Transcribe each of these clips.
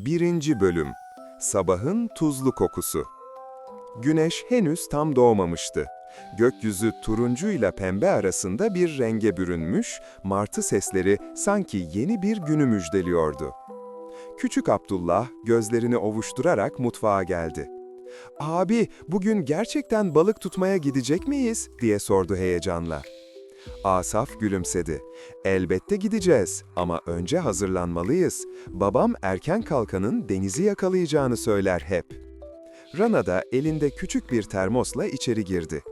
1. Bölüm. Sabahın tuzlu kokusu. Güneş henüz tam doğmamıştı. Gökyüzü turuncu ile pembe arasında bir renge bürünmüş, martı sesleri sanki yeni bir günü müjdeliyordu. Küçük Abdullah gözlerini ovuşturarak mutfağa geldi. "Abi, bugün gerçekten balık tutmaya gidecek miyiz?" diye sordu heyecanla. Asaf gülümsedi. "Elbette gideceğiz ama önce hazırlanmalıyız. Babam erken kalkanın denizi yakalayacağını söyler hep." Rana da elinde küçük bir termosla içeri girdi.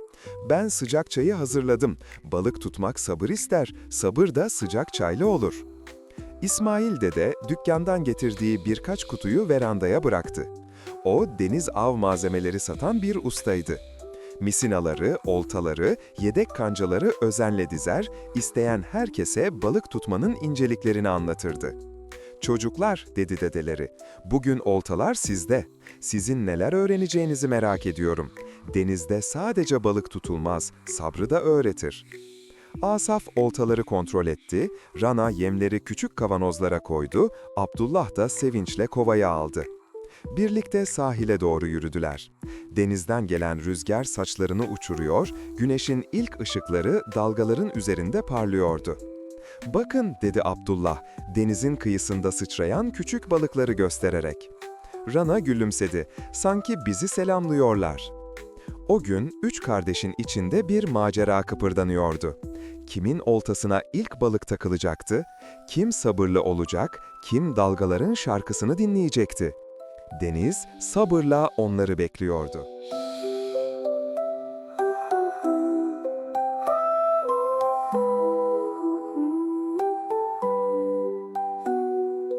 "Ben sıcak çayı hazırladım. Balık tutmak sabır ister, sabır da sıcak çayla olur." İsmail dede dükkandan getirdiği birkaç kutuyu verandaya bıraktı. O deniz av malzemeleri satan bir ustaydı. Misinaları, oltaları, yedek kancaları özenle dizer, isteyen herkese balık tutmanın inceliklerini anlatırdı. "Çocuklar," dedi dedeleri, "bugün oltalar sizde. Sizin neler öğreneceğinizi merak ediyorum. Denizde sadece balık tutulmaz, sabrı da öğretir." Asaf oltaları kontrol etti, Rana yemleri küçük kavanozlara koydu, Abdullah da sevinçle kovayı aldı. Birlikte sahile doğru yürüdüler. Denizden gelen rüzgar saçlarını uçuruyor, güneşin ilk ışıkları dalgaların üzerinde parlıyordu. "Bakın," dedi Abdullah, denizin kıyısında sıçrayan küçük balıkları göstererek. Rana gülümsedi, sanki bizi selamlıyorlar. O gün üç kardeşin içinde bir macera kıpırdanıyordu. Kimin oltasına ilk balık takılacaktı, kim sabırlı olacak, kim dalgaların şarkısını dinleyecekti. Deniz sabırla onları bekliyordu.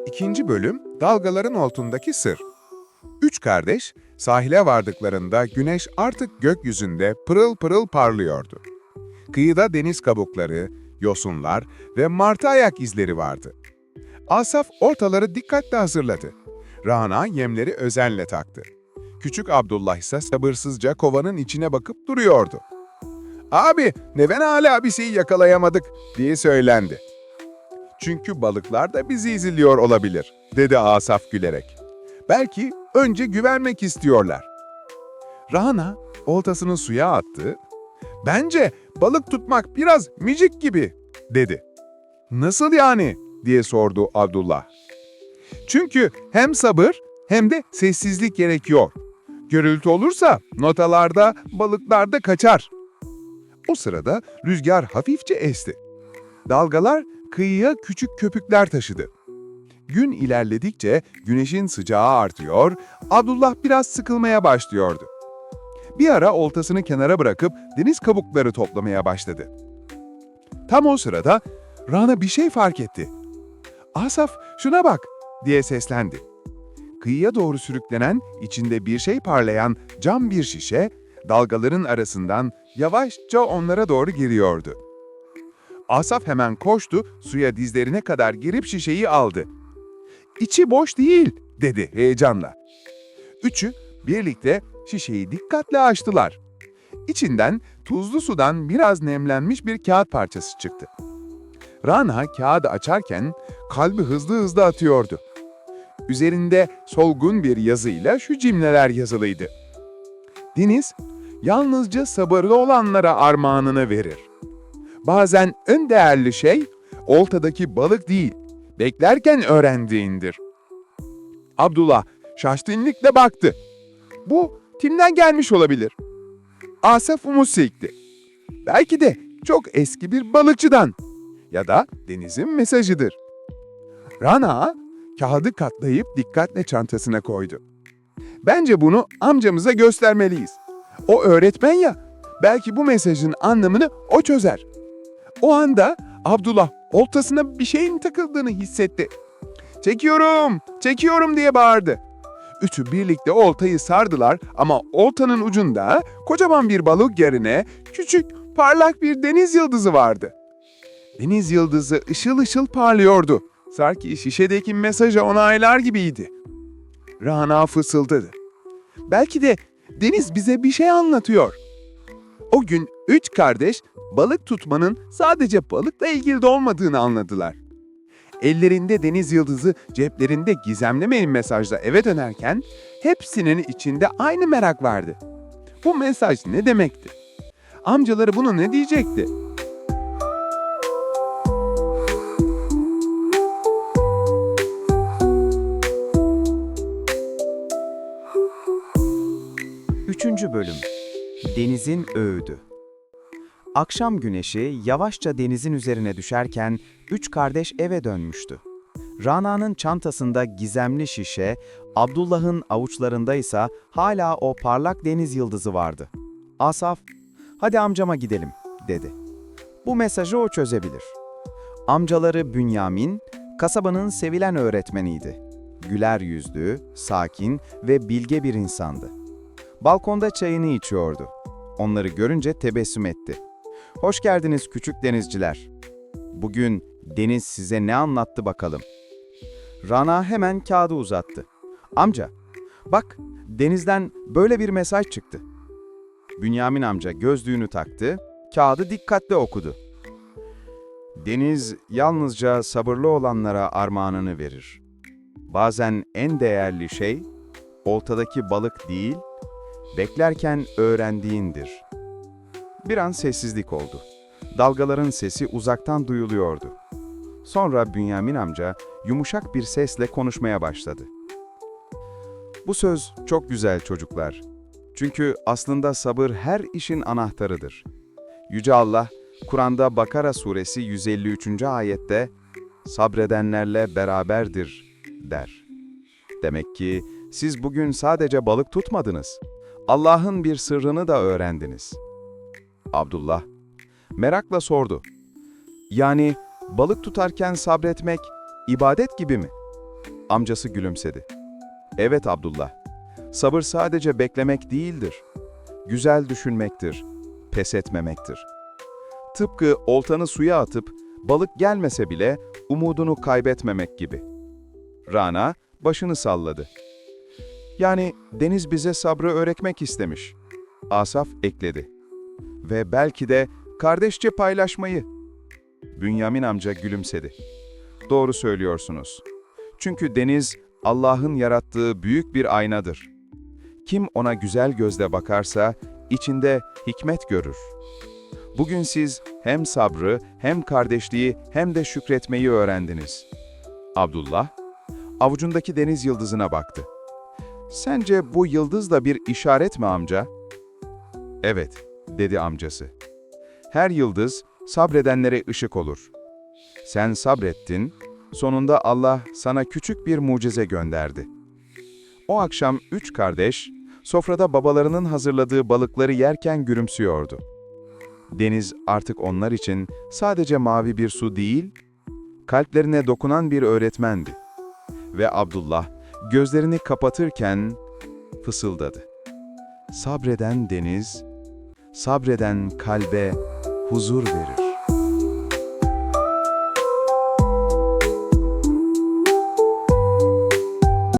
2. Bölüm Dalgaların Altındaki Sır. Üç kardeş, sahile vardıklarında güneş artık gökyüzünde pırıl pırıl parlıyordu. Kıyıda deniz kabukları, yosunlar ve martı ayak izleri vardı. Asaf ortaları dikkatle hazırladı. Rana yemleri özenle taktı. Küçük Abdullah ise sabırsızca kovanın içine bakıp duruyordu. "Abi, neden hala bir şey yakalayamadık?" diye söylendi. "Çünkü balıklar da bizi izliyor olabilir," dedi Asaf gülerek. "Belki önce güvenmek istiyorlar." Rana oltasını suya attı. "Bence balık tutmak biraz micik gibi," dedi. "Nasıl yani?" diye sordu Abdullah. "Çünkü hem sabır hem de sessizlik gerekiyor. Gürültü olursa notalarda, balıklar da kaçar." O sırada rüzgar hafifçe esti. Dalgalar kıyıya küçük köpükler taşıdı. Gün ilerledikçe güneşin sıcağı artıyor, Abdullah biraz sıkılmaya başlıyordu. Bir ara oltasını kenara bırakıp deniz kabukları toplamaya başladı. Tam o sırada Rana bir şey fark etti. "Asaf, şuna bak," diye seslendi. Kıyıya doğru sürüklenen, içinde bir şey parlayan cam bir şişe, dalgaların arasından yavaşça onlara doğru giriyordu. Asaf hemen koştu, suya dizlerine kadar girip şişeyi aldı. "İçi boş değil," dedi heyecanla. Üçü birlikte şişeyi dikkatle açtılar. İçinden tuzlu sudan biraz nemlenmiş bir kağıt parçası çıktı. Rana kağıdı açarken kalbi hızlı hızlı atıyordu. Üzerinde solgun bir yazıyla şu cümleler yazılıydı: "Deniz, yalnızca sabırlı olanlara armağanını verir. Bazen en değerli şey, oltadaki balık değil, beklerken öğrendiğindir." Abdullah şaşkınlıkla baktı. "Bu kimden gelmiş olabilir?" Asaf umut silkti. "Belki de çok eski bir balıkçıdan ya da denizin mesajıdır." Rana kağıdı katlayıp dikkatle çantasına koydu. "Bence bunu amcamıza göstermeliyiz. O öğretmen ya, belki bu mesajın anlamını o çözer." O anda Abdullah oltasına bir şeyin takıldığını hissetti. "Çekiyorum, çekiyorum," diye bağırdı. Üçü birlikte oltayı sardılar ama oltanın ucunda kocaman bir balık yerine küçük, parlak bir deniz yıldızı vardı. Deniz yıldızı ışıl ışıl parlıyordu. Sanki şişedeki mesajı onaylar gibiydi. Rana fısıldadı. "Belki de deniz bize bir şey anlatıyor." O gün üç kardeş balık tutmanın sadece balıkla ilgili de olmadığını anladılar. ellerinde deniz yıldızı, ceplerinde gizemli mail mesajla eve dönerken hepsinin içinde aynı merak vardı. Bu mesaj ne demekti? Amcaları bunu ne diyecekti? Üçüncü bölüm. Denizin öğüdü. Akşam güneşi yavaşça denizin üzerine düşerken üç kardeş eve dönmüştü. Rana'nın çantasında gizemli şişe, Abdullah'ın avuçlarında ise hala o parlak deniz yıldızı vardı. Asaf, "Hadi amcama gidelim," dedi. Bu mesajı o çözebilir. Amcaları Bünyamin, kasabanın sevilen öğretmeniydi. Güler yüzlü, sakin ve bilge bir insandı. Balkonda çayını içiyordu. Onları görünce tebessüm etti. "Hoş geldiniz küçük denizciler. Bugün deniz size ne anlattı bakalım?" Rana hemen kağıdı uzattı. "Amca, bak denizden böyle bir mesaj çıktı." Bünyamin amca gözlüğünü taktı, kağıdı dikkatle okudu. "Deniz yalnızca sabırlı olanlara armağanını verir. Bazen en değerli şey, oltadaki balık değil, beklerken öğrendiğindir." Bir an sessizlik oldu. Dalgaların sesi uzaktan duyuluyordu. Sonra Bünyamin amca yumuşak bir sesle konuşmaya başladı. "Bu söz çok güzel çocuklar. Çünkü aslında sabır her işin anahtarıdır. Yüce Allah, Kur'an'da Bakara suresi 153. ayette sabredenlerle beraberdir der. Demek ki siz bugün sadece balık tutmadınız. Allah'ın bir sırrını da öğrendiniz." Abdullah merakla sordu. "Yani balık tutarken sabretmek ibadet gibi mi?" Amcası gülümsedi. "Evet Abdullah, sabır sadece beklemek değildir. Güzel düşünmektir, pes etmemektir. Tıpkı oltanı suya atıp balık gelmese bile umudunu kaybetmemek gibi." Rana başını salladı. "Yani deniz bize sabrı öğretmek istemiş." Asaf ekledi. "Ve belki de kardeşçe paylaşmayı." Bünyamin amca gülümsedi. "Doğru söylüyorsunuz. Çünkü deniz Allah'ın yarattığı büyük bir aynadır. Kim ona güzel gözle bakarsa içinde hikmet görür. Bugün siz hem sabrı, hem kardeşliği, hem de şükretmeyi öğrendiniz." Abdullah avucundaki deniz yıldızına baktı. "Sence bu yıldız da bir işaret mi amca?" "Evet," dedi amcası. "Her yıldız sabredenlere ışık olur. Sen sabrettin, sonunda Allah sana küçük bir mucize gönderdi." O akşam üç kardeş, sofrada babalarının hazırladığı balıkları yerken gülümsüyordu. Deniz artık onlar için sadece mavi bir su değil, kalplerine dokunan bir öğretmendi. Ve Abdullah gözlerini kapatırken fısıldadı. "Sabreden deniz, sabreden kalbe huzur verir."